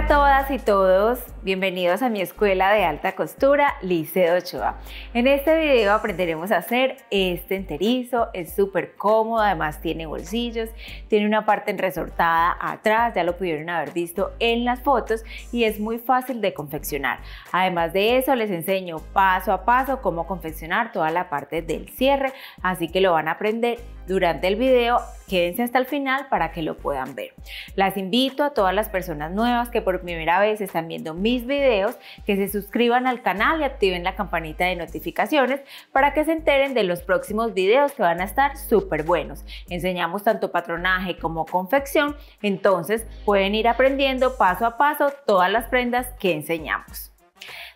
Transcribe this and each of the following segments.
Hola a todas y todos, bienvenidos a mi escuela de alta costura Liceo Ochoa. En este video aprenderemos a hacer este enterizo, es súper cómodo, además tiene bolsillos, tiene una parte resortada atrás, ya lo pudieron haber visto en las fotos y es muy fácil de confeccionar. Además de eso les enseño paso a paso cómo confeccionar toda la parte del cierre, así que lo van a aprender durante el video. Quédense hasta el final para que lo puedan ver. Las invito a todas las personas nuevas que por primera vez están viendo mis videos que se suscriban al canal y activen la campanita de notificaciones para que se enteren de los próximos videos que van a estar súper buenos. Enseñamos tanto patronaje como confección, entonces pueden ir aprendiendo paso a paso todas las prendas que enseñamos.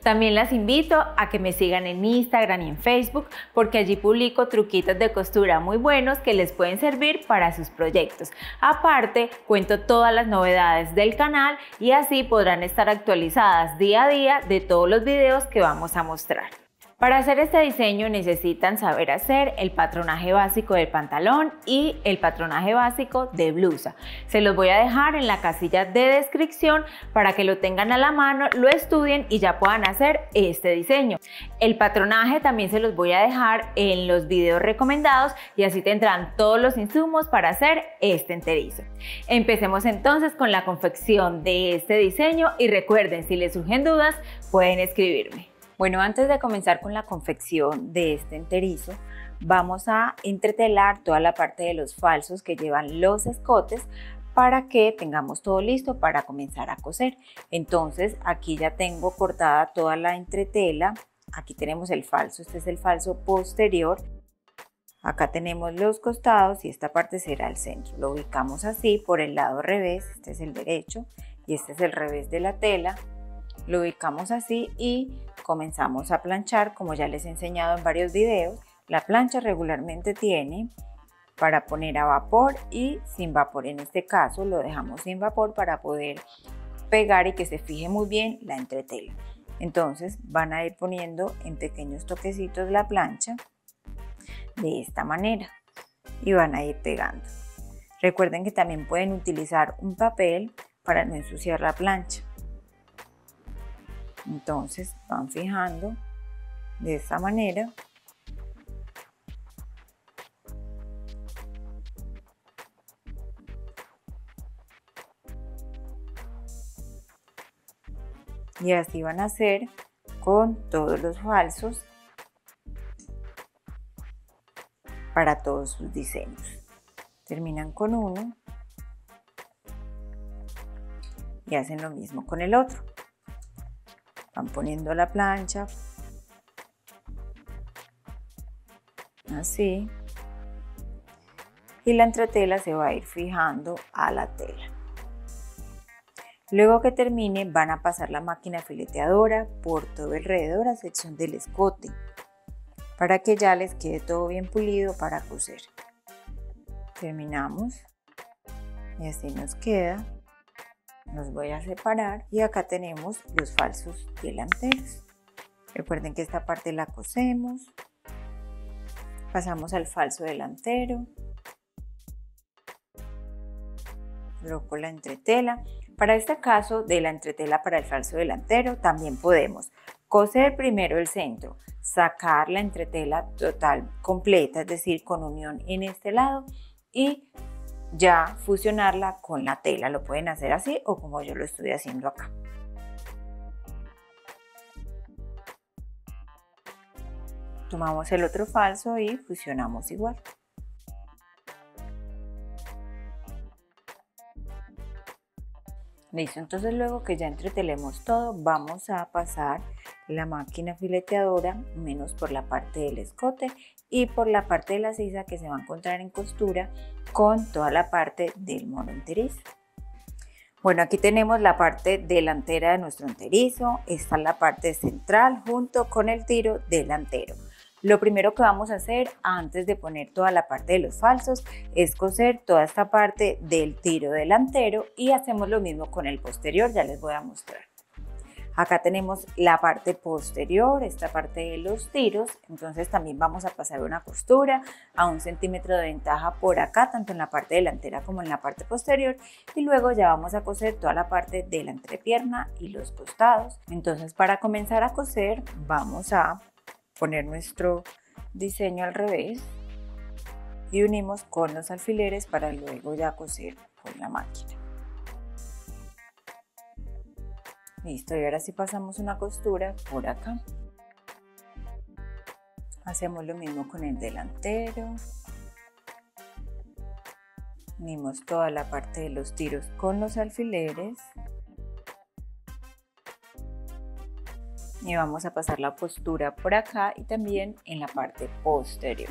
También las invito a que me sigan en Instagram y en Facebook porque allí publico truquitos de costura muy buenos que les pueden servir para sus proyectos. Aparte, cuento todas las novedades del canal y así podrán estar actualizadas día a día de todos los videos que vamos a mostrar. Para hacer este diseño necesitan saber hacer el patronaje básico del pantalón y el patronaje básico de blusa. Se los voy a dejar en la casilla de descripción para que lo tengan a la mano, lo estudien y ya puedan hacer este diseño. El patronaje también se los voy a dejar en los videos recomendados y así tendrán todos los insumos para hacer este enterizo. Empecemos entonces con la confección de este diseño y recuerden, si les surgen dudas pueden escribirme. Bueno, antes de comenzar con la confección de este enterizo, vamos a entretelar toda la parte de los falsos que llevan los escotes para que tengamos todo listo para comenzar a coser. Entonces, aquí ya tengo cortada toda la entretela. Aquí tenemos el falso, este es el falso posterior. Acá tenemos los costados y esta parte será el centro. Lo ubicamos así por el lado revés, este es el derecho y este es el revés de la tela. Lo ubicamos así y comenzamos a planchar, como ya les he enseñado en varios videos. La plancha regularmente tiene para poner a vapor y sin vapor. En este caso lo dejamos sin vapor para poder pegar y que se fije muy bien la entretela. Entonces van a ir poniendo en pequeños toquecitos la plancha de esta manera y van a ir pegando. Recuerden que también pueden utilizar un papel para no ensuciar la plancha. Entonces van fijando de esta manera y así van a hacer con todos los falsos para todos sus diseños. Terminan con uno y hacen lo mismo con el otro. Van poniendo la plancha así y la entretela se va a ir fijando a la tela. Luego que termine van a pasar la máquina fileteadora por todo alrededor a sección del escote para que ya les quede todo bien pulido para coser. Terminamos y así nos queda. Los voy a separar y acá tenemos los falsos delanteros. Recuerden que esta parte la cosemos, pasamos al falso delantero, coloco la entretela. Para este caso de la entretela para el falso delantero también podemos coser primero el centro, sacar la entretela total completa, es decir, con unión en este lado y ya fusionarla con la tela. Lo pueden hacer así o como yo lo estoy haciendo acá. Tomamos el otro falso y fusionamos igual. Listo, entonces luego que ya entretelemos todo, vamos a pasar la máquina fileteadora menos por la parte del escote y por la parte de la sisa que se va a encontrar en costura con toda la parte del mono enterizo. Bueno, aquí tenemos la parte delantera de nuestro enterizo, esta es la parte central junto con el tiro delantero. Lo primero que vamos a hacer antes de poner toda la parte de los falsos es coser toda esta parte del tiro delantero y hacemos lo mismo con el posterior, ya les voy a mostrar. Acá tenemos la parte posterior, esta parte de los tiros, entonces también vamos a pasar una costura a 1 centímetro de ventaja por acá, tanto en la parte delantera como en la parte posterior, y luego ya vamos a coser toda la parte de la entrepierna y los costados. Entonces, para comenzar a coser vamos a poner nuestro diseño al revés y unimos con los alfileres para luego ya coser con la máquina. Listo, y ahora sí pasamos una costura por acá. Hacemos lo mismo con el delantero. Unimos toda la parte de los tiros con los alfileres. Y vamos a pasar la costura por acá y también en la parte posterior.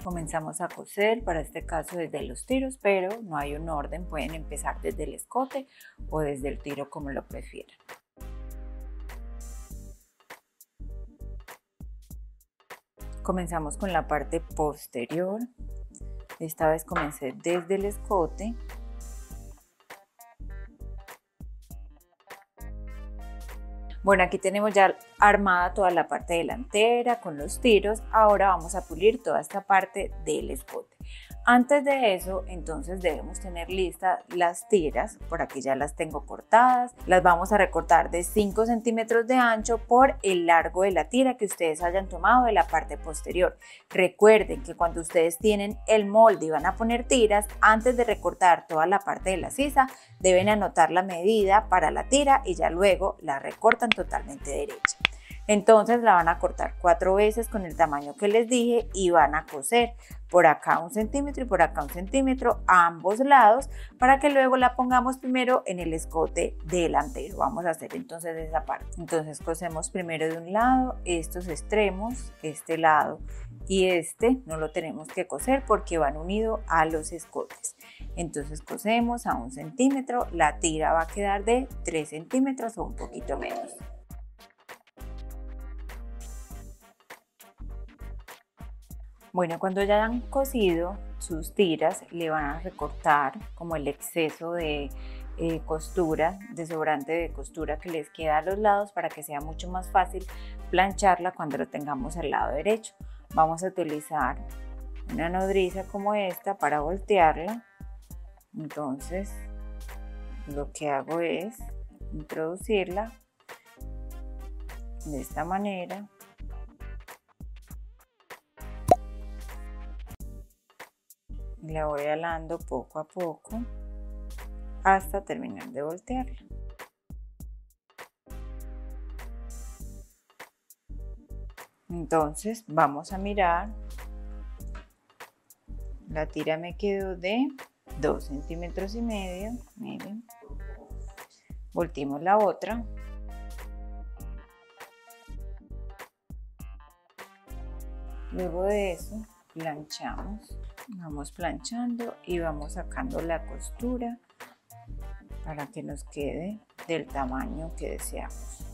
Comenzamos a coser, para este caso desde los tiros, pero no hay un orden, pueden empezar desde el escote o desde el tiro como lo prefieran. Comenzamos con la parte posterior, esta vez comencé desde el escote. Bueno, aquí tenemos ya armada toda la parte delantera con los tiros. Ahora vamos a pulir toda esta parte del escote. Antes de eso, entonces debemos tener listas las tiras. Por aquí ya las tengo cortadas. Las vamos a recortar de 5 centímetros de ancho por el largo de la tira que ustedes hayan tomado de la parte posterior. Recuerden que cuando ustedes tienen el molde y van a poner tiras, antes de recortar toda la parte de la sisa, deben anotar la medida para la tira y ya luego la recortan totalmente derecha. Entonces la van a cortar 4 veces con el tamaño que les dije y van a coser por acá 1 centímetro y por acá 1 centímetro a ambos lados para que luego la pongamos primero en el escote delantero. Vamos a hacer entonces esa parte. Entonces cosemos primero de un lado estos extremos, este lado y este no lo tenemos que coser porque van unidos a los escotes. Entonces cosemos a 1 centímetro, la tira va a quedar de 3 centímetros o un poquito menos. Bueno, cuando ya han cosido sus tiras, le van a recortar como el exceso de costura, de sobrante de costura que les queda a los lados para que sea mucho más fácil plancharla cuando lo tengamos al lado derecho. Vamos a utilizar una nodriza como esta para voltearla. Entonces, lo que hago es introducirla de esta manera. La voy alando poco a poco hasta terminar de voltearla. Entonces vamos a mirar, la tira me quedó de 2 centímetros y medio, miren. Volteamos la otra. Luego de eso planchamos. Vamos planchando y vamos sacando la costura para que nos quede del tamaño que deseamos.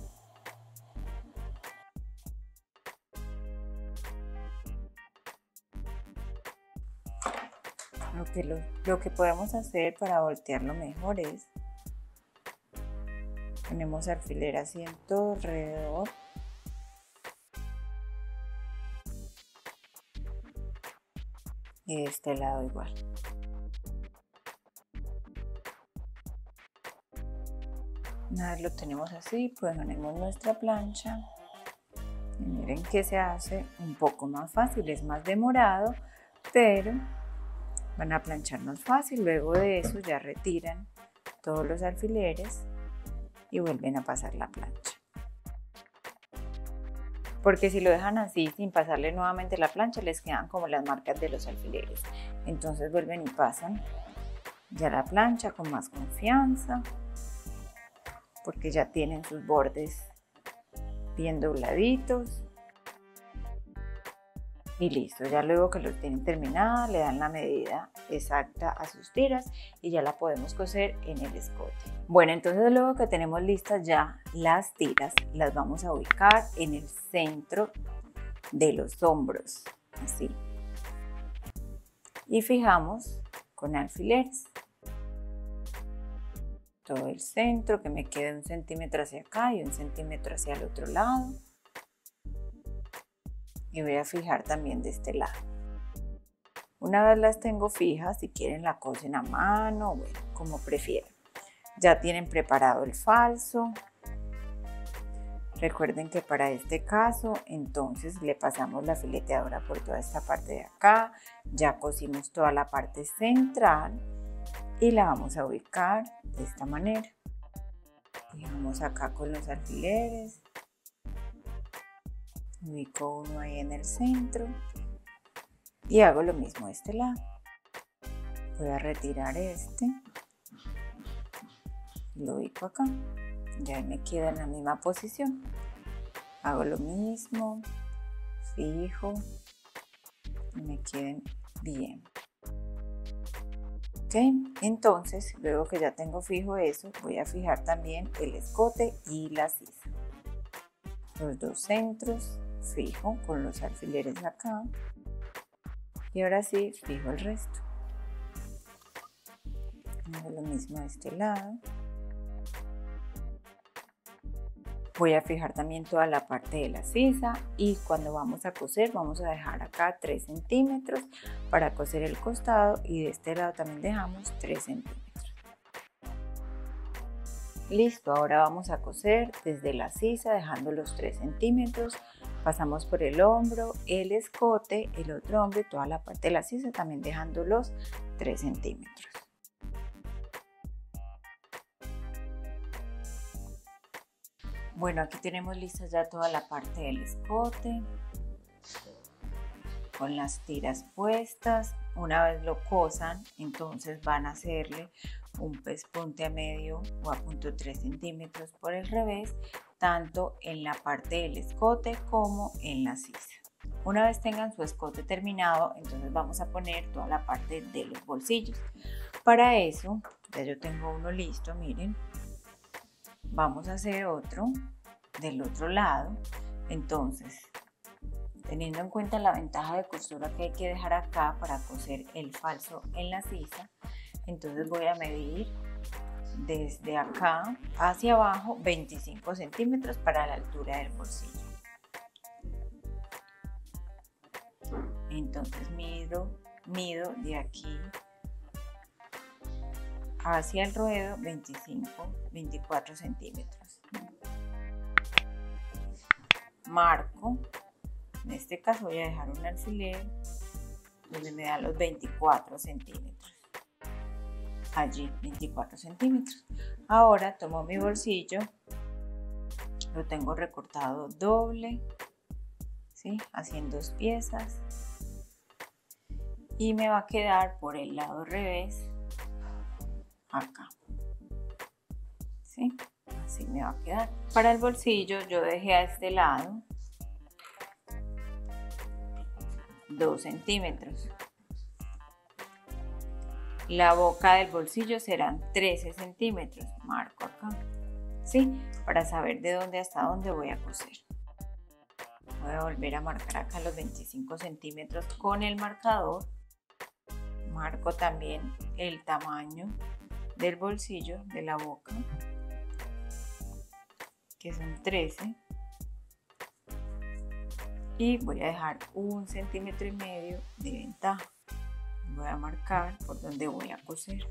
Lo que podemos hacer para voltearlo mejor es ponemos alfiler así en todo alrededor. Y de este lado igual. Una vez lo tenemos así, pues ponemos nuestra plancha. Y miren que se hace un poco más fácil, es más demorado, pero van a plancharnos fácil. Luego de eso ya retiran todos los alfileres y vuelven a pasar la plancha. Porque si lo dejan así sin pasarle nuevamente la plancha, les quedan como las marcas de los alfileres. Entonces vuelven y pasan ya la plancha con más confianza, porque ya tienen sus bordes bien dobladitos. Y listo, ya luego que lo tienen terminada, le dan la medida exacta a sus tiras y ya la podemos coser en el escote. Bueno, entonces luego que tenemos listas ya las tiras, las vamos a ubicar en el centro de los hombros, así. Y fijamos con alfileres. todo el centro, que me quede 1 centímetro hacia acá y 1 centímetro hacia el otro lado. Y voy a fijar también de este lado. Una vez las tengo fijas, si quieren la cosen a mano, bueno, como prefieran. Ya tienen preparado el falso. Recuerden que para este caso, entonces le pasamos la fileteadora por toda esta parte de acá. Ya cosimos toda la parte central y la vamos a ubicar de esta manera. Fijamos acá con los alfileres. Ubico uno ahí en el centro y hago lo mismo de este lado. Voy a retirar este, lo ubico acá, ya me queda en la misma posición. Hago lo mismo, fijo y me queden bien. Ok, entonces luego que ya tengo fijo eso, voy a fijar también el escote y la sisa. Los dos centros fijo con los alfileres acá y ahora sí fijo el resto. Hago lo mismo de este lado. Voy a fijar también toda la parte de la sisa y cuando vamos a coser vamos a dejar acá 3 centímetros para coser el costado y de este lado también dejamos 3 centímetros. Listo, ahora vamos a coser desde la sisa dejando los 3 centímetros. Pasamos por el hombro, el escote, el otro hombro y toda la parte de la sisa también dejando los 3 centímetros. Bueno, aquí tenemos lista ya toda la parte del escote con las tiras puestas. Una vez lo cosan, entonces van a hacerle un pespunte a medio o a 0.3 centímetros por el revés, tanto en la parte del escote como en la sisa. Una vez tengan su escote terminado, entonces vamos a poner toda la parte de los bolsillos. Para eso, ya yo tengo uno listo, miren. Vamos a hacer otro del otro lado. Entonces, teniendo en cuenta la ventaja de costura que hay que dejar acá para coser el falso en la sisa, entonces voy a medir desde acá hacia abajo 25 centímetros para la altura del bolsillo. Entonces mido de aquí hacia el ruedo 24 centímetros. Marco, en este caso voy a dejar un alfiler donde me da los 24 centímetros. Allí 24 centímetros. Ahora tomo mi bolsillo, lo tengo recortado doble, ¿sí? Así en 2 piezas y me va a quedar por el lado revés acá, ¿sí? Así me va a quedar. Para el bolsillo yo dejé a este lado 2 centímetros. La boca del bolsillo serán 13 centímetros. Marco acá, ¿sí? Para saber de dónde hasta dónde voy a coser. Voy a volver a marcar acá los 25 centímetros con el marcador. Marco también el tamaño del bolsillo de la boca, que son 13. Y voy a dejar 1,5 centímetros de ventaja. Voy a marcar por donde voy a coser.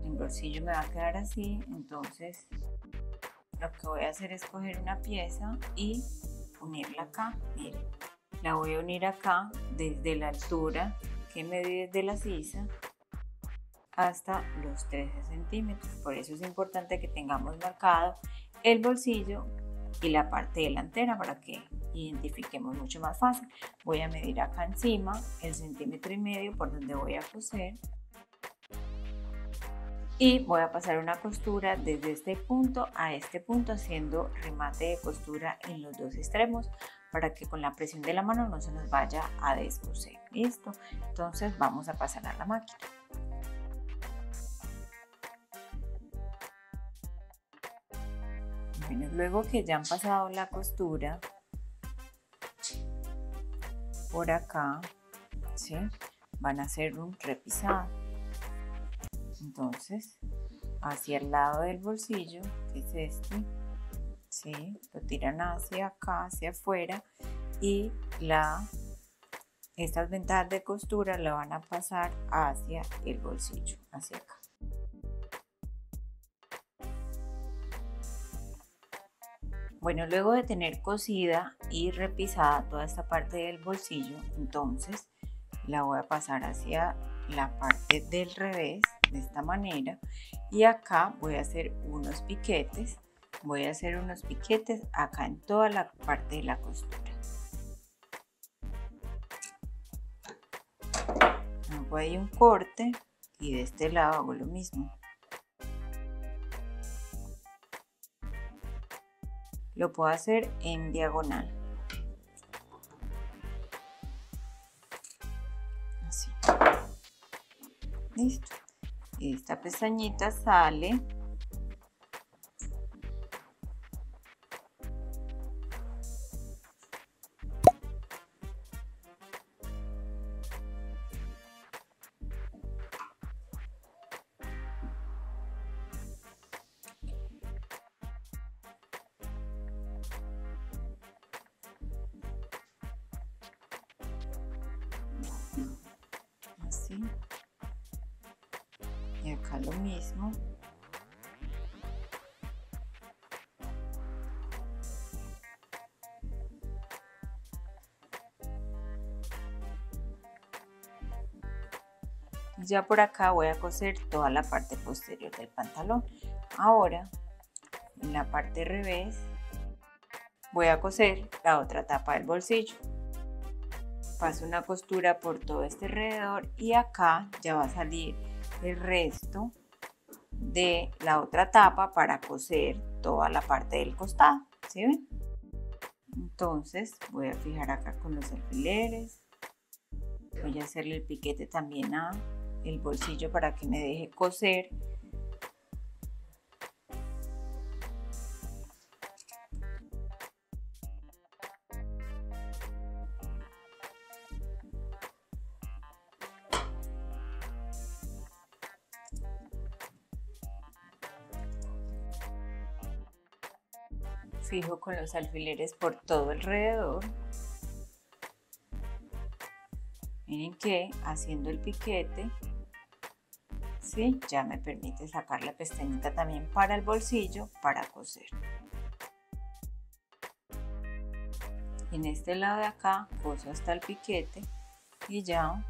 El bolsillo me va a quedar así, entonces lo que voy a hacer es coger una pieza y unirla acá. Miren, la voy a unir acá desde la altura que medí desde la sisa hasta los 13 centímetros. Por eso es importante que tengamos marcado el bolsillo y la parte delantera para que identifiquemos mucho más fácil. Voy a medir acá encima el 1,5 centímetros por donde voy a coser y voy a pasar una costura desde este punto a este punto haciendo remate de costura en los dos extremos para que con la presión de la mano no se nos vaya a descoser. Listo, entonces vamos a pasar a la máquina. Bueno, luego que ya han pasado la costura por acá, ¿sí? Van a hacer un repisado. Entonces hacia el lado del bolsillo, que es este, ¿sí? Lo tiran hacia acá, hacia afuera, y estas ventajas de costura la van a pasar hacia el bolsillo, hacia acá. Bueno, luego de tener cosida y repisada toda esta parte del bolsillo, entonces la voy a pasar hacia la parte del revés de esta manera, y acá voy a hacer unos piquetes. Voy a hacer unos piquetes acá en toda la parte de la costura. Hago ahí un corte y de este lado hago lo mismo. Lo puedo hacer en diagonal. Así. Listo. Esta pestañita sale. Así. Y acá lo mismo. Ya por acá voy a coser toda la parte posterior del pantalón. Ahora, en la parte revés, voy a coser la otra tapa del bolsillo. Paso una costura por todo este alrededor y acá ya va a salir el resto de la otra tapa para coser toda la parte del costado. ¿Sí ven? Entonces voy a fijar acá con los alfileres. Voy a hacerle el piquete también a el bolsillo para que me deje coser. Fijo con los alfileres por todo alrededor. Miren que haciendo el piquete, ¿sí? Ya me permite sacar la pestañita también para el bolsillo para coser. En este lado de acá coso hasta el piquete y ya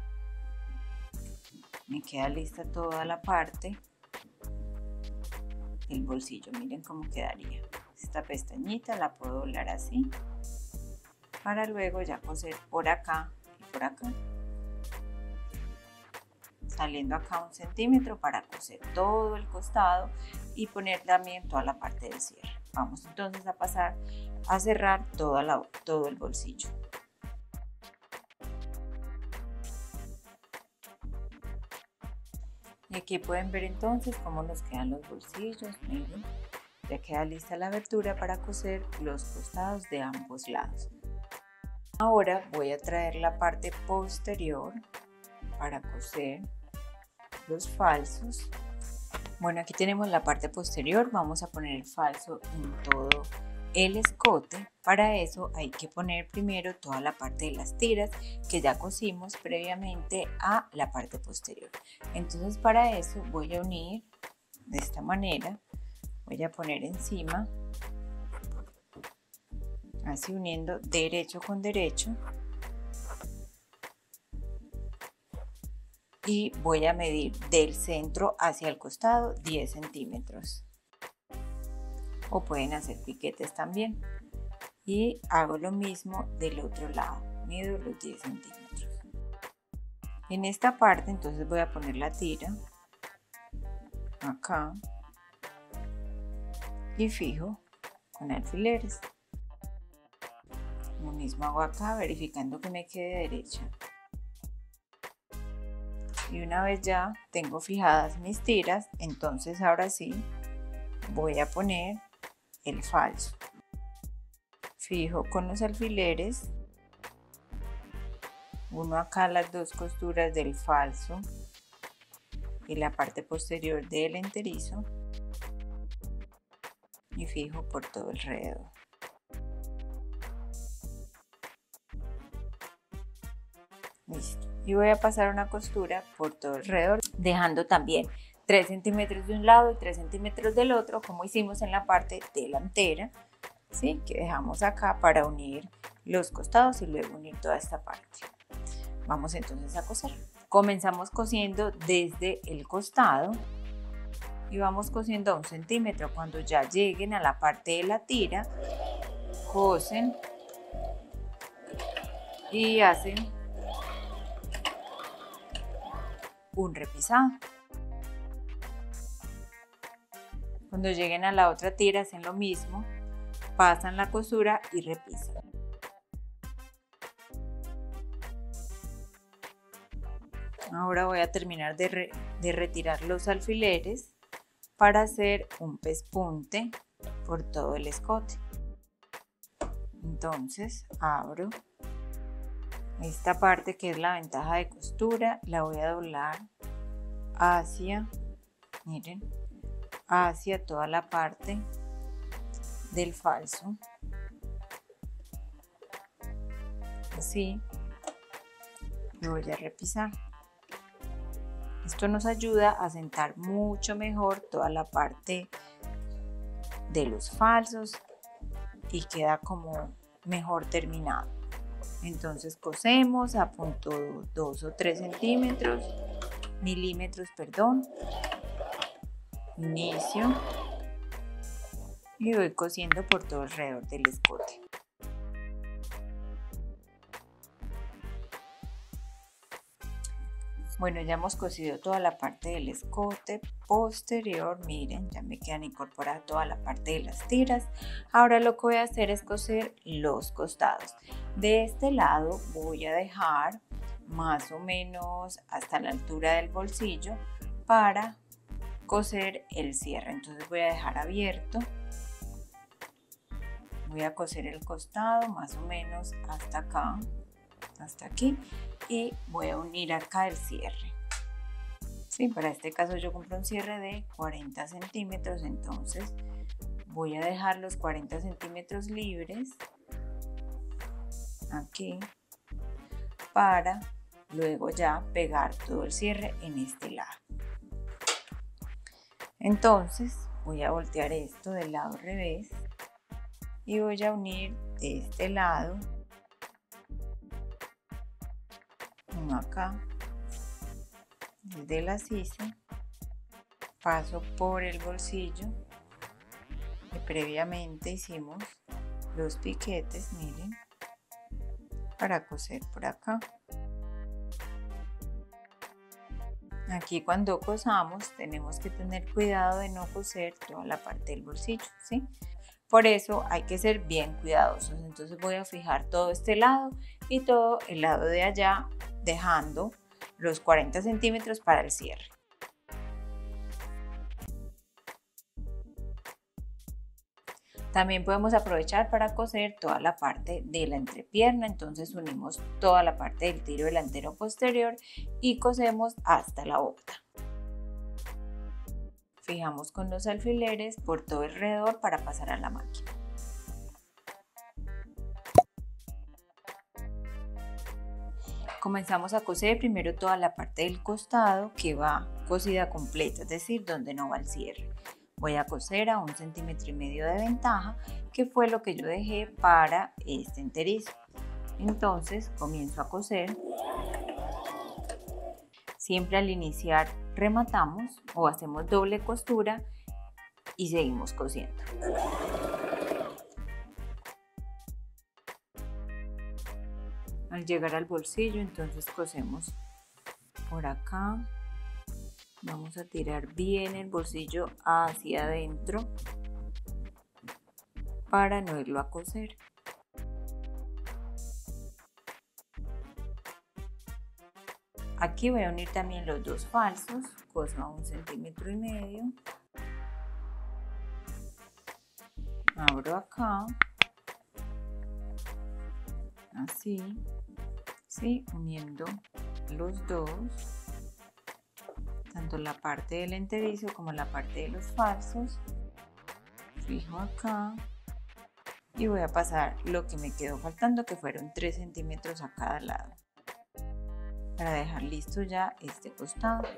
me queda lista toda la parte del bolsillo. Miren cómo quedaría. Esta pestañita la puedo doblar así para luego ya coser por acá y por acá, saliendo acá 1 centímetro para coser todo el costado y poner también toda la parte del cierre. Vamos entonces a pasar a cerrar todo el bolsillo. Y aquí pueden ver entonces cómo nos quedan los bolsillos. Miren, ya queda lista la abertura para coser los costados de ambos lados. Ahora voy a traer la parte posterior para coser los falsos. Bueno, aquí tenemos la parte posterior. Vamos a poner el falso en todo el escote. Para eso hay que poner primero toda la parte de las tiras que ya cosimos previamente a la parte posterior. Entonces para eso voy a unir de esta manera. Voy a poner encima, así uniendo derecho con derecho, y voy a medir del centro hacia el costado 10 centímetros, o pueden hacer piquetes también, y hago lo mismo del otro lado, mido los 10 centímetros. En esta parte entonces voy a poner la tira acá y fijo con alfileres. Lo mismo hago acá, verificando que me quede derecha. Y una vez ya tengo fijadas mis tiras, entonces ahora sí voy a poner el falso. Fijo con los alfileres, uno acá las dos costuras del falso y la parte posterior del enterizo. y fijo por todo alrededor. Listo. Y voy a pasar una costura por todo alrededor, dejando también 3 centímetros de un lado y 3 centímetros del otro, como hicimos en la parte delantera, ¿sí? Que dejamos acá para unir los costados y luego unir toda esta parte. Vamos entonces a coser. Comenzamos cosiendo desde el costado y vamos cosiendo a 1 centímetro. Cuando ya lleguen a la parte de la tira, cosen y hacen un repisado. Cuando lleguen a la otra tira hacen lo mismo, pasan la costura y repisan. Ahora voy a terminar de retirar los alfileres para hacer un pespunte por todo el escote. Entonces abro esta parte que es la ventaja de costura, la voy a doblar hacia, miren, hacia toda la parte del falso, así, y voy a repisar. Esto nos ayuda a sentar mucho mejor toda la parte de los falsos y queda como mejor terminado. Entonces cosemos a punto 2 o 3 milímetros, inicio y voy cosiendo por todo alrededor del escote. Bueno, ya hemos cosido toda la parte del escote posterior, miren, ya me quedan incorporadas toda la parte de las tiras. Ahora lo que voy a hacer es coser los costados. De este lado voy a dejar más o menos hasta la altura del bolsillo para coser el cierre. Entonces voy a dejar abierto, voy a coser el costado más o menos hasta acá, hasta aquí, y voy a unir acá el cierre. Sí, para este caso yo compro un cierre de 40 centímetros, entonces voy a dejar los 40 centímetros libres aquí para luego ya pegar todo el cierre en este lado. Entonces voy a voltear esto del lado revés y voy a unir de este lado, uno acá, desde la sisa, paso por el bolsillo que previamente hicimos los piquetes, miren, para coser por acá. Aquí cuando cosamos tenemos que tener cuidado de no coser toda la parte del bolsillo, ¿sí? Por eso hay que ser bien cuidadosos. Entonces voy a fijar todo este lado y todo el lado de allá, dejando los 40 centímetros para el cierre. También podemos aprovechar para coser toda la parte de la entrepierna, entonces unimos toda la parte del tiro delantero posterior y cosemos hasta la bota. Fijamos con los alfileres por todo alrededor para pasar a la máquina. Comenzamos a coser primero toda la parte del costado que va cosida completa, es decir, donde no va el cierre. Voy a coser a 1,5 centímetros de ventaja, que fue lo que yo dejé para este enterizo. Entonces comienzo a coser. Siempre al iniciar rematamos o hacemos doble costura y seguimos cosiendo. Al llegar al bolsillo, entonces cosemos por acá. Vamos a tirar bien el bolsillo hacia adentro para no irlo a coser. Aquí voy a unir también los dos falsos, coso a 1,5 centímetros. Abro acá, así, ¿sí? Uniendo los dos, tanto la parte del enterizo como la parte de los falsos, fijo acá y voy a pasar lo que me quedó faltando, que fueron 3 centímetros a cada lado, para dejar listo ya este costado.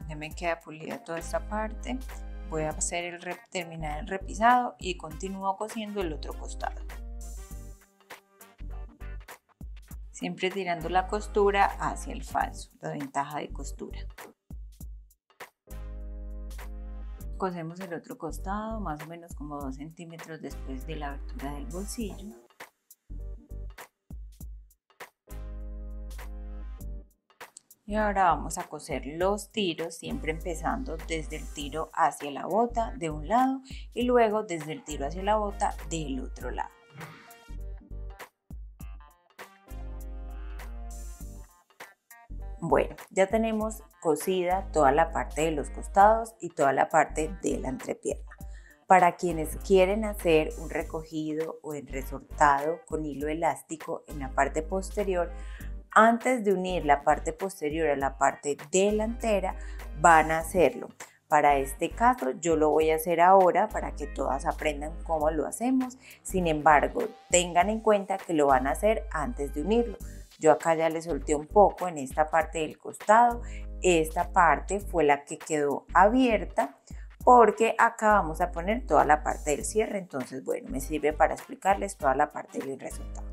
Ya me queda pulida toda esta parte. Voy a hacer terminar el repisado y continúo cosiendo el otro costado. Siempre tirando la costura hacia el falso, la ventaja de costura. Cosemos el otro costado, más o menos como 2 centímetros después de la abertura del bolsillo. Y ahora vamos a coser los tiros, siempre empezando desde el tiro hacia la bota de un lado y luego desde el tiro hacia la bota del otro lado. Bueno, ya tenemos cosida toda la parte de los costados y toda la parte de la entrepierna. Para quienes quieren hacer un recogido o el resortado con hilo elástico en la parte posterior, antes de unir la parte posterior a la parte delantera, van a hacerlo. Para este caso yo lo voy a hacer ahora para que todas aprendan cómo lo hacemos. Sin embargo, tengan en cuenta que lo van a hacer antes de unirlo. Yo acá ya le solté un poco en esta parte del costado. Esta parte fue la que quedó abierta porque acá vamos a poner toda la parte del cierre. Entonces, bueno, me sirve para explicarles toda la parte del resultado.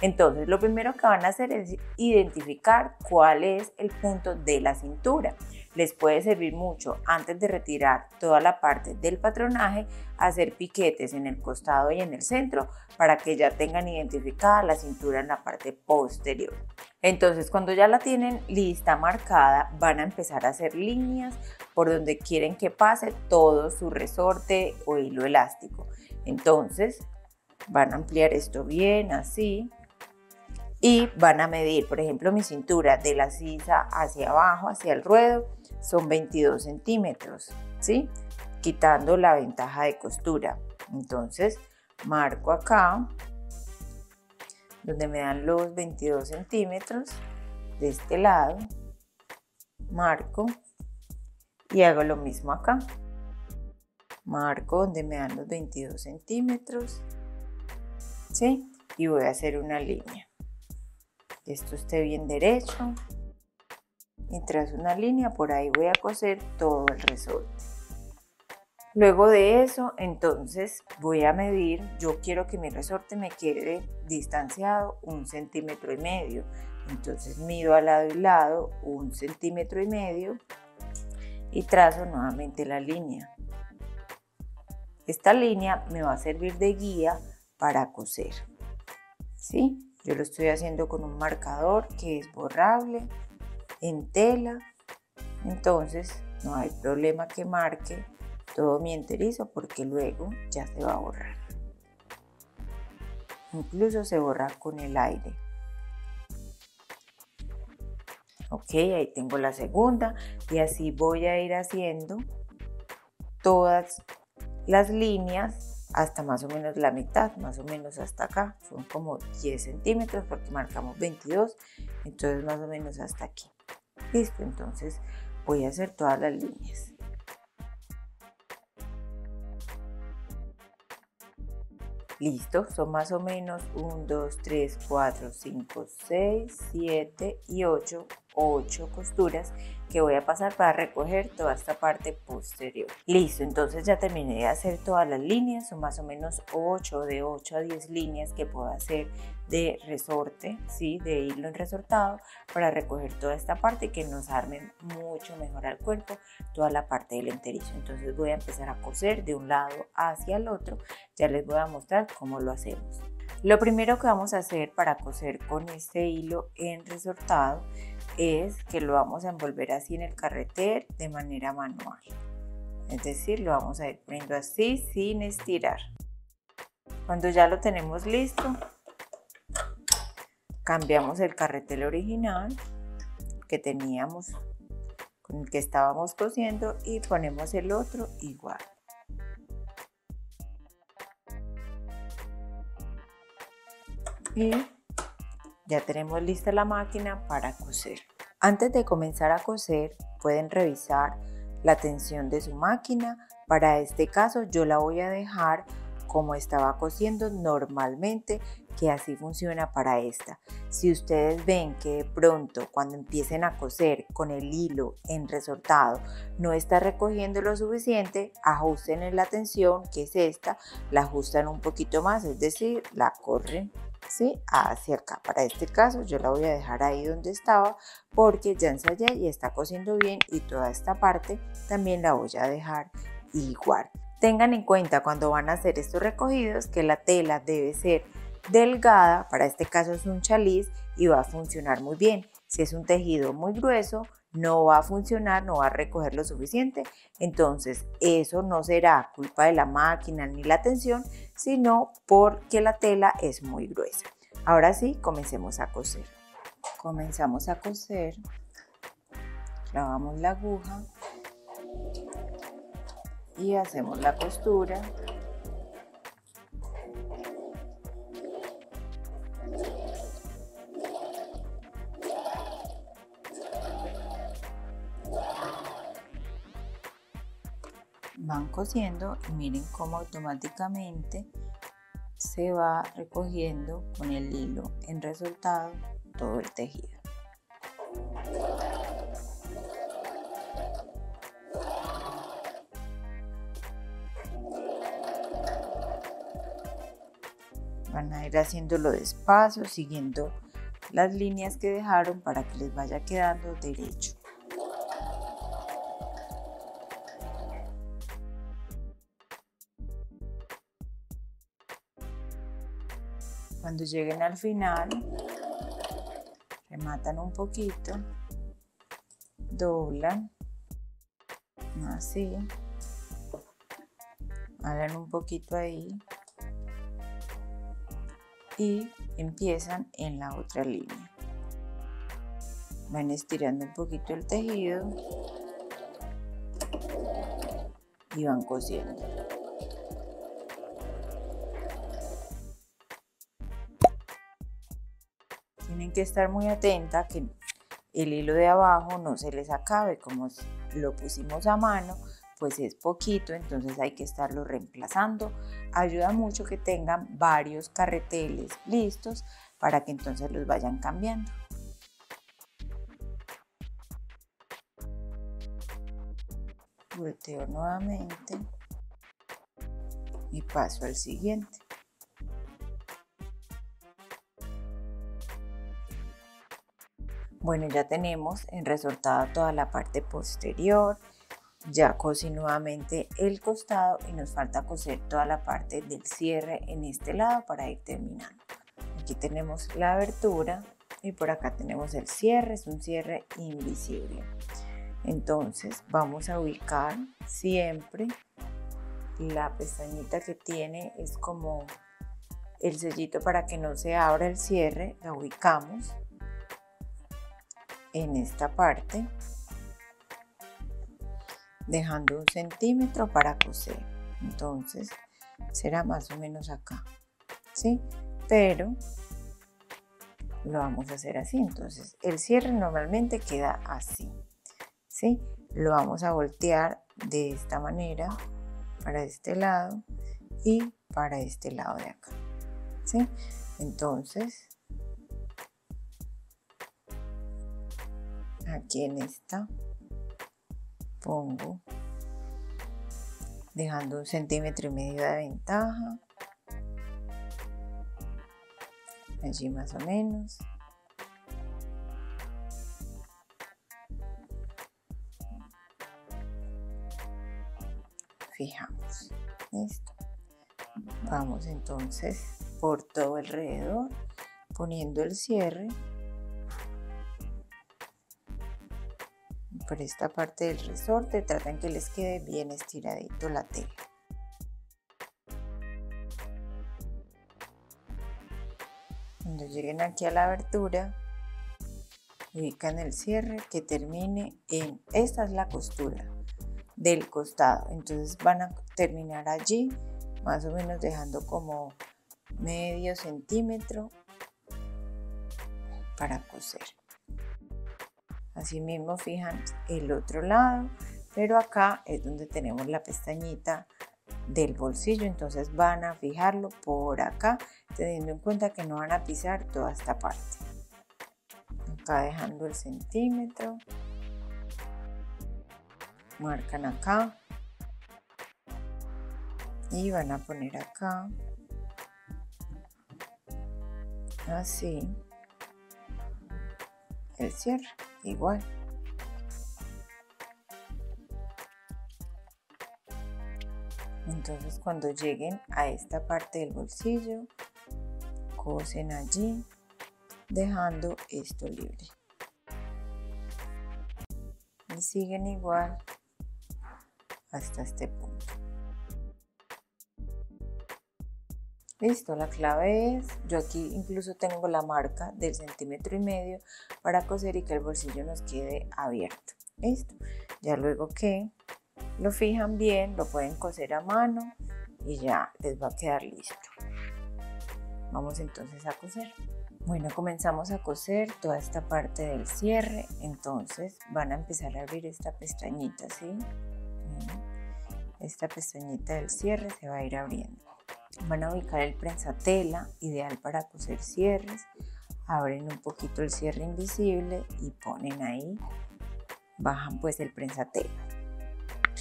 Entonces, lo primero que van a hacer es identificar cuál es el punto de la cintura. Les puede servir mucho antes de retirar toda la parte del patronaje, hacer piquetes en el costado y en el centro para que ya tengan identificada la cintura en la parte posterior. Entonces, cuando ya la tienen lista, marcada, van a empezar a hacer líneas por donde quieren que pase todo su resorte o hilo elástico. Entonces, van a ampliar esto bien así. Y van a medir, por ejemplo, mi cintura de la sisa hacia abajo, hacia el ruedo, son 22 centímetros, ¿sí? Quitando la ventaja de costura. Entonces, marco acá, donde me dan los 22 centímetros, de este lado, marco y hago lo mismo acá. Marco donde me dan los 22 centímetros, ¿sí? Y voy a hacer una línea. Esto esté bien derecho y tras una línea por ahí voy a coser todo el resorte. Luego de eso, entonces voy a medir. Yo quiero que mi resorte me quede distanciado 1,5 centímetros. Entonces mido al lado y lado 1,5 centímetros y trazo nuevamente la línea. Esta línea me va a servir de guía para coser, ¿sí? Yo lo estoy haciendo con un marcador que es borrable en tela, entonces no hay problema que marque todo mi enterizo porque luego ya se va a borrar. Incluso se borra con el aire. Ok, ahí tengo la segunda y así voy a ir haciendo todas las líneas hasta más o menos la mitad, más o menos hasta acá, son como 10 centímetros porque marcamos 22, entonces más o menos hasta aquí. Listo, entonces voy a hacer todas las líneas. Listo, son más o menos 1, 2, 3, 4, 5, 6, 7 y 8 costuras que voy a pasar para recoger toda esta parte posterior. Listo, entonces ya terminé de hacer todas las líneas, son más o menos 8, de 8 a 10 líneas que puedo hacer de resorte, ¿sí? De hilo enresortado para recoger toda esta parte y que nos arme mucho mejor al cuerpo toda la parte del enterizo. Entonces voy a empezar a coser de un lado hacia el otro, ya les voy a mostrar cómo lo hacemos. Lo primero que vamos a hacer para coser con este hilo enresortado es que lo vamos a envolver así en el carreter de manera manual, es decir, lo vamos a ir poniendo así sin estirar. Cuando ya lo tenemos listo, cambiamos el carretel original que teníamos, con el que estábamos cosiendo, y ponemos el otro igual. Y ya tenemos lista la máquina para coser. Antes de comenzar a coser, pueden revisar la tensión de su máquina. Para este caso yo la voy a dejar como estaba cosiendo normalmente, que así funciona para esta. Si ustedes ven que de pronto cuando empiecen a coser con el hilo en resortado no está recogiendo lo suficiente, ajusten en la tensión, que es esta, la ajustan un poquito más, es decir, la corren, ¿sí?, hacia acá. Para este caso yo la voy a dejar ahí donde estaba porque ya ensayé y está cosiendo bien, y toda esta parte también la voy a dejar igual. Tengan en cuenta cuando van a hacer estos recogidos que la tela debe ser delgada. Para este caso es un chaliz y va a funcionar muy bien. Si es un tejido muy grueso, no va a funcionar, no va a recoger lo suficiente. Entonces eso no será culpa de la máquina ni la tensión, sino porque la tela es muy gruesa. Ahora sí, comencemos a coser. Comenzamos a coser, clavamos la aguja y hacemos la costura. Van cosiendo y miren cómo automáticamente se va recogiendo con el hilo en resortado todo el tejido. Van a ir haciéndolo despacio, siguiendo las líneas que dejaron para que les vaya quedando derecho. Cuando lleguen al final, rematan un poquito, doblan, así, hagan un poquito ahí y empiezan en la otra línea. Van estirando un poquito el tejido y van cosiendo. Tienen que estar muy atenta que el hilo de abajo no se les acabe. Como lo pusimos a mano, pues es poquito, entonces hay que estarlo reemplazando. Ayuda mucho que tengan varios carreteles listos para que entonces los vayan cambiando. Volteo nuevamente y paso al siguiente. Bueno, ya tenemos enresortada toda la parte posterior. Ya cosí nuevamente el costado y nos falta coser toda la parte del cierre en este lado para ir terminando. Aquí tenemos la abertura y por acá tenemos el cierre, es un cierre invisible. Entonces vamos a ubicar siempre la pestañita que tiene, es como el sellito para que no se abra el cierre, la ubicamos en esta parte, dejando 1 centímetro para coser. Entonces será más o menos acá, ¿sí? Pero lo vamos a hacer así. Entonces el cierre normalmente queda así, ¿sí? Lo vamos a voltear de esta manera para este lado y para este lado de acá, ¿sí? Entonces aquí en esta pongo dejando 1,5 centímetros de ventaja, allí más o menos. Fijamos, listo. Vamos entonces por todo alrededor poniendo el cierre. Por esta parte del resorte traten que les quede bien estiradito la tela. Cuando lleguen aquí a la abertura, ubican el cierre que termine en, esta es la costura del costado, entonces van a terminar allí más o menos dejando como medio centímetro para coser. Así mismo fijan el otro lado, pero acá es donde tenemos la pestañita del bolsillo, entonces van a fijarlo por acá, teniendo en cuenta que no van a pisar toda esta parte. Acá dejando el centímetro, marcan acá y van a poner acá, así, el cierre, igual. Entonces cuando lleguen a esta parte del bolsillo, cosen allí, dejando esto libre. Y siguen igual hasta este punto. Listo, la clave es, yo aquí incluso tengo la marca del 1,5 centímetros para coser y que el bolsillo nos quede abierto. Listo, ya luego que lo fijan bien, lo pueden coser a mano y ya les va a quedar listo. Vamos entonces a coser. Bueno, comenzamos a coser toda esta parte del cierre, entonces van a empezar a abrir esta pestañita, ¿sí? Esta pestañita del cierre se va a ir abriendo. Van a ubicar el prensatela, ideal para coser cierres. Abren un poquito el cierre invisible y ponen ahí, bajan pues el prensatela.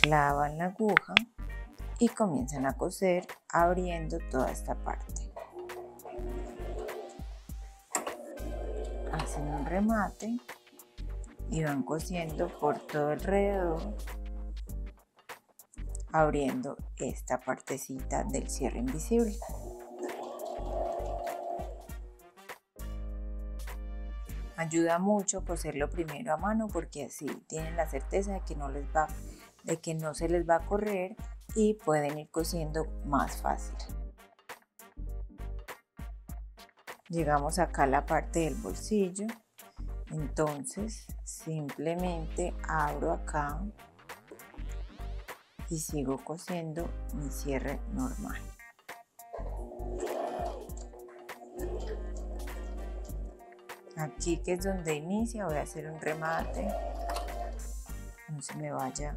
Clavan la aguja y comienzan a coser abriendo toda esta parte. Hacen un remate y van cosiendo por todo alrededor, abriendo esta partecita del cierre invisible. Ayuda mucho coserlo primero a mano porque así tienen la certeza de que no se les va a correr y pueden ir cosiendo más fácil. Llegamos acá a la parte del bolsillo, entonces simplemente abro acá y sigo cosiendo mi cierre normal. Aquí que es donde inicia, voy a hacer un remate, no se me vaya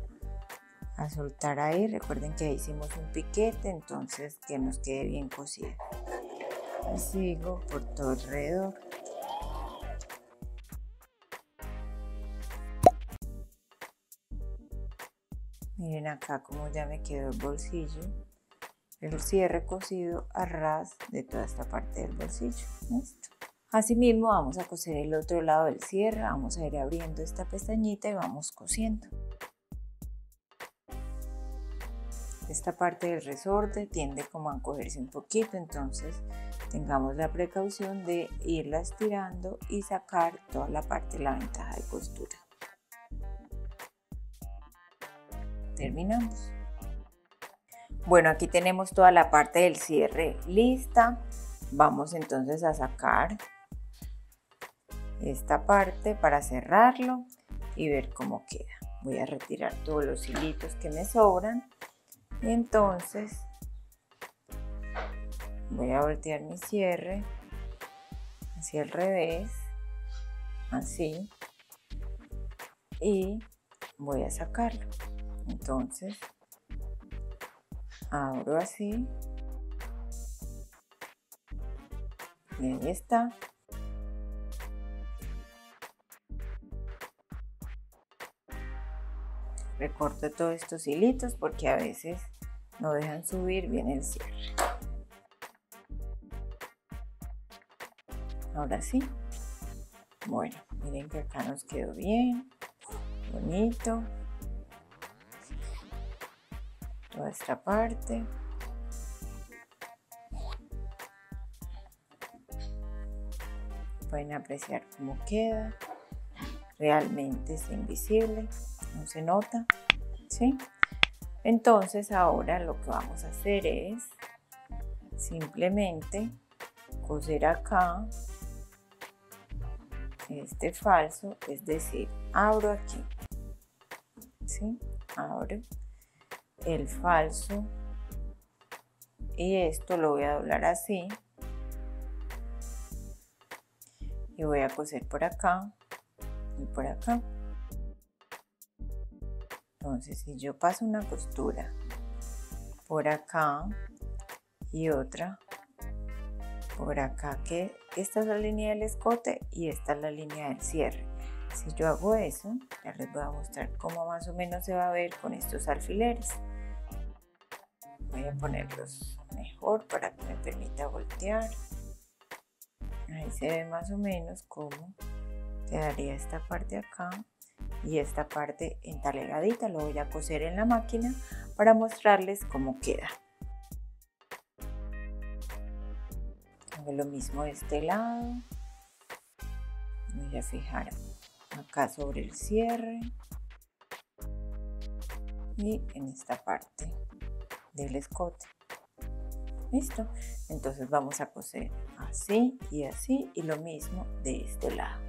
a soltar ahí. Recuerden que ahí hicimos un piquete, entonces que nos quede bien cosido. Y sigo por todo alrededor. Miren acá como ya me quedó el bolsillo, el cierre cosido a ras de toda esta parte del bolsillo. ¿Listo? Asimismo vamos a coser el otro lado del cierre, vamos a ir abriendo esta pestañita y vamos cosiendo. Esta parte del resorte tiende como a encogerse un poquito, entonces tengamos la precaución de irla estirando y sacar toda la parte de la ventaja de costura. Terminamos. Bueno, aquí tenemos toda la parte del cierre lista. Vamos entonces a sacar esta parte para cerrarlo y ver cómo queda. Voy a retirar todos los hilitos que me sobran y entonces voy a voltear mi cierre hacia el revés, así, y voy a sacarlo. Entonces abro así y ahí está. Recorto todos estos hilitos porque a veces no dejan subir bien el cierre. Ahora sí. Bueno, miren que acá nos quedó bien, bonito. Toda esta parte. Pueden apreciar cómo queda. Realmente es invisible, no se nota, ¿sí? Entonces ahora lo que vamos a hacer es simplemente coser acá este falso, es decir, abro aquí, ¿sí? Abro el falso y esto lo voy a doblar así y voy a coser por acá y por acá. Entonces, si yo paso una costura por acá y otra por acá, que esta es la línea del escote y esta es la línea del cierre. Si yo hago eso, ya les voy a mostrar cómo más o menos se va a ver con estos alfileres. Voy a ponerlos mejor para que me permita voltear. Ahí se ve más o menos cómo quedaría esta parte acá y esta parte entalegadita. Lo voy a coser en la máquina para mostrarles cómo queda. Hago lo mismo de este lado. Voy a fijar acá sobre el cierre y en esta parte del escote. Listo. Entonces vamos a coser así y lo mismo de este lado.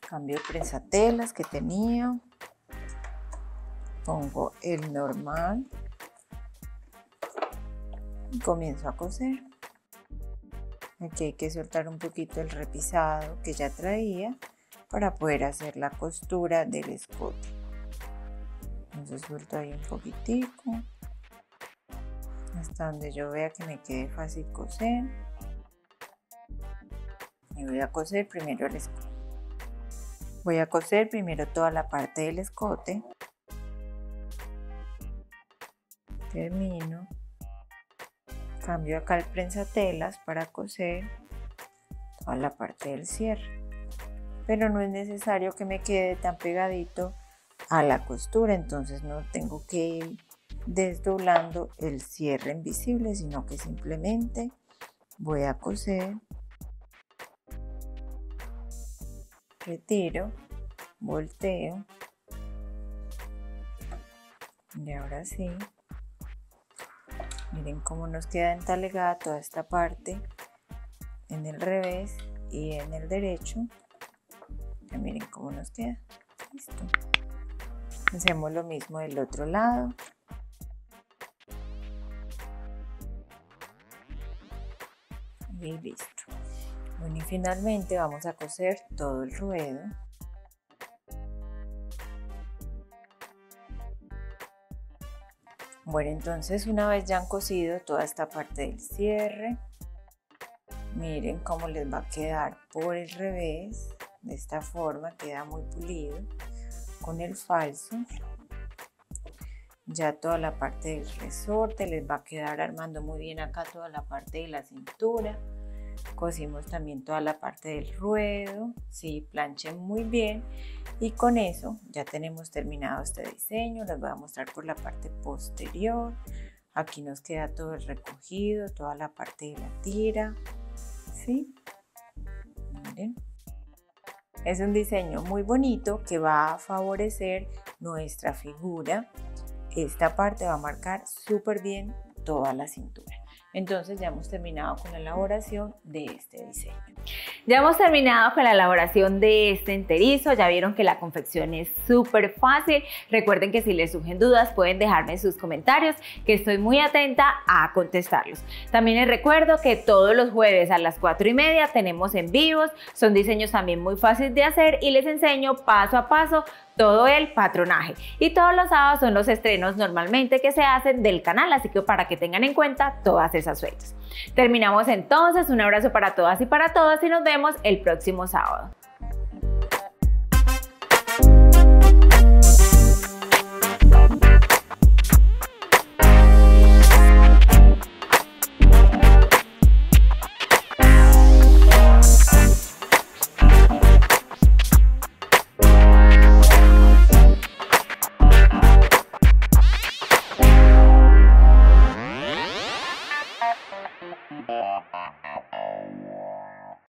Cambio el prensatelas que tenía, pongo el normal y comienzo a coser. Aquí hay que soltar un poquito el repisado que ya traía para poder hacer la costura del escote. Entonces suelto ahí un poquitico hasta donde yo vea que me quede fácil coser. Y voy a coser primero el escote. Voy a coser primero toda la parte del escote. Termino. Cambio acá el prensatelas para coser toda la parte del cierre. Pero no es necesario que me quede tan pegadito a la costura, entonces no tengo que ir desdoblando el cierre invisible, sino que simplemente voy a coser, retiro, volteo y ahora sí, miren cómo nos queda entalegada toda esta parte en el revés y en el derecho. Ya miren cómo nos queda. Listo. Hacemos lo mismo del otro lado. Y listo. Bueno, y finalmente vamos a coser todo el ruedo. Bueno, entonces una vez ya han cosido toda esta parte del cierre, miren cómo les va a quedar por el revés. De esta forma queda muy pulido con el falso. Ya toda la parte del resorte les va a quedar armando muy bien acá toda la parte de la cintura. Cosimos también toda la parte del ruedo, sí, planchen muy bien y con eso ya tenemos terminado este diseño. Les voy a mostrar por la parte posterior. Aquí nos queda todo el recogido, toda la parte de la tira, ¿sí? Miren. Es un diseño muy bonito que va a favorecer nuestra figura. Esta parte va a marcar súper bien toda la cintura. Entonces ya hemos terminado con la elaboración de este diseño. Ya hemos terminado con la elaboración de este enterizo. Ya vieron que la confección es súper fácil. Recuerden que si les surgen dudas pueden dejarme sus comentarios, que estoy muy atenta a contestarlos. También les recuerdo que todos los jueves a las 4:30 tenemos en vivos. Son diseños también muy fáciles de hacer y les enseño paso a paso todo el patronaje. Y todos los sábados son los estrenos normalmente que se hacen del canal, así que para que tengan en cuenta todas esas fechas. Terminamos entonces, un abrazo para todas y para todos y nos vemos el próximo sábado.